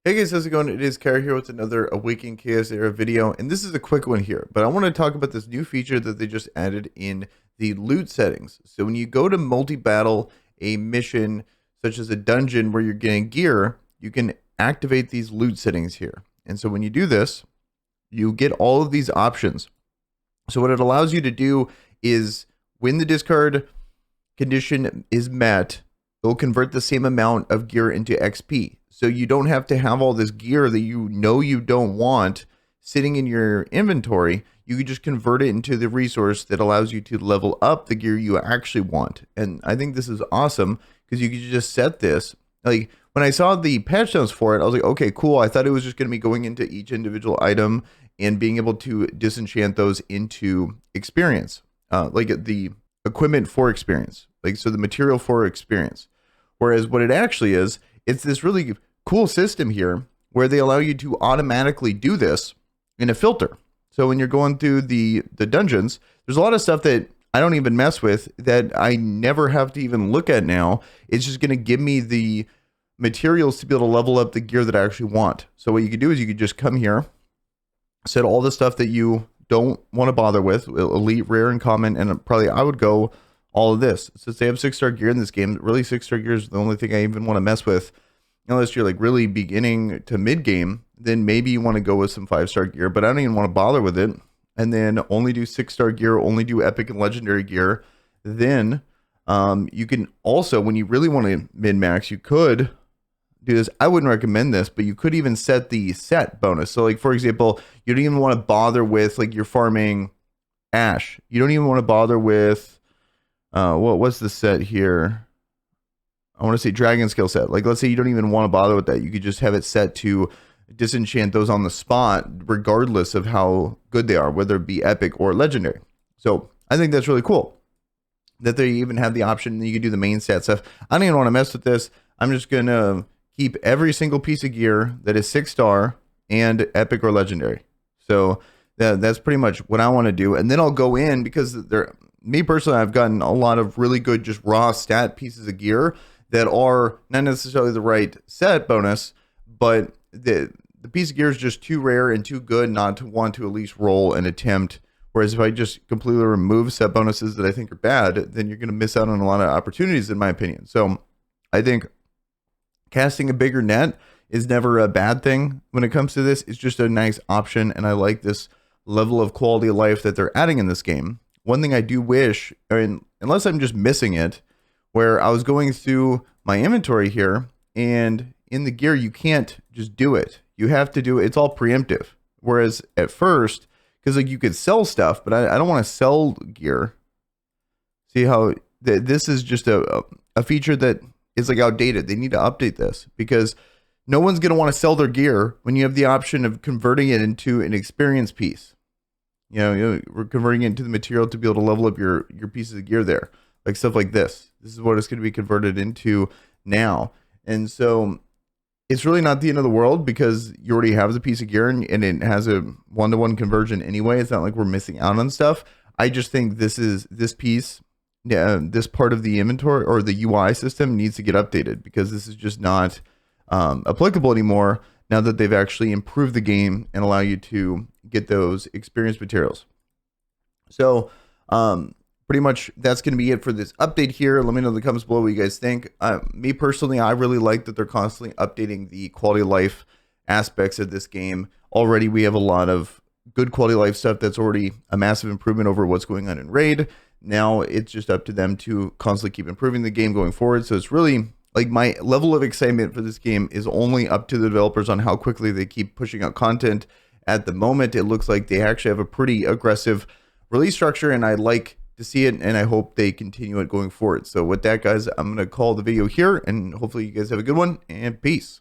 Hey guys, how's it going? It is Kara here with another Awaken Chaos Era video, and this is a quick one here, but I want to talk about this new feature that they just added in the loot settings. So when you go to multi-battle a mission, such as a dungeon where you're getting gear, you can activate these loot settings here. And so when you do this, you get all of these options. So what it allows you to do is when the discard condition is met, it'll convert the same amount of gear into XP. So you don't have to have all this gear that you know you don't want sitting in your inventory. You can just convert it into the resource that allows you to level up the gear you actually want. And I think this is awesome because you can just set this. Like when I saw the patch notes for it, I was like, okay, cool. I thought it was just going to be going into each individual item and being able to disenchant those into experience, like the equipment for experience, like so the material for experience. Whereas what it actually is, it's this really cool system here where they allow you to automatically do this in a filter. So when you're going through the dungeons, there's a lot of stuff that I don't even mess with that I never have to even look at now. It's just going to give me the materials to be able to level up the gear that I actually want. So what you could do is you could just come here, set all the stuff that you don't want to bother with, elite, rare, and common, and probably I would go all of this. Since they have 6-star gear in this game, really 6-star gear is the only thing I even want to mess with. Unless you're like really beginning to mid game, then maybe you want to go with some 5-star gear, but I don't even want to bother with it. And then only do 6-star gear, only do epic and legendary gear. Then you can also, when you really want to min-max, you could do this. I wouldn't recommend this, but you could even set the set bonus. So like, for example, you don't even want to bother with like you're farming ash. You don't even want to bother with, what's the set here? I want to say dragon skill set. Like, let's say you don't even want to bother with that. You could just have it set to disenchant those on the spot, regardless of how good they are, whether it be epic or legendary. So I think that's really cool that they even have the option that you can do the main stat stuff. I don't even want to mess with this. I'm just going to keep every single piece of gear that is 6-star and epic or legendary. So that's pretty much what I want to do. And then I'll go in because me personally, I've gotten a lot of really good just raw stat pieces of gear that are not necessarily the right set bonus, but the piece of gear is just too rare and too good not to want to at least roll and attempt. Whereas if I just completely remove set bonuses that I think are bad, then you're going to miss out on a lot of opportunities, in my opinion. So I think casting a bigger net is never a bad thing when it comes to this. It's just a nice option, and I like this level of quality of life that they're adding in this game. One thing I do wish, unless I'm just missing it, where I was going through my inventory here, and in the gear, you can't just do it. You have to do it. It's all preemptive. Whereas at first, because like you could sell stuff, but I don't want to sell gear. See how this is just a feature that is like outdated. They need to update this because no one's going to want to sell their gear when you have the option of converting it into an experience piece. We're converting it into the material to be able to level up your pieces of gear there. Like stuff like this. This is what it's going to be converted into now. And so it's really not the end of the world because you already have the piece of gear and it has a one-to-one conversion anyway. It's not like we're missing out on stuff. I just think this piece, this part of the inventory or the UI system needs to get updated because this is just not applicable anymore now that they've actually improved the game and allow you to get those experience materials. So, pretty much that's going to be it for this update here. Let me know in the comments below what you guys think. Me personally, I really like that they're constantly updating the quality of life aspects of this game. Already we have a lot of good quality of life stuff that's already a massive improvement over what's going on in Raid. Now it's just up to them to constantly keep improving the game going forward. So it's really like my level of excitement for this game is only up to the developers on how quickly they keep pushing out content. At the moment, it looks like they actually have a pretty aggressive release structure, and I like to see it, and I hope they continue it going forward. So with that, guys, I'm going to call the video here, and hopefully you guys have a good one, and peace.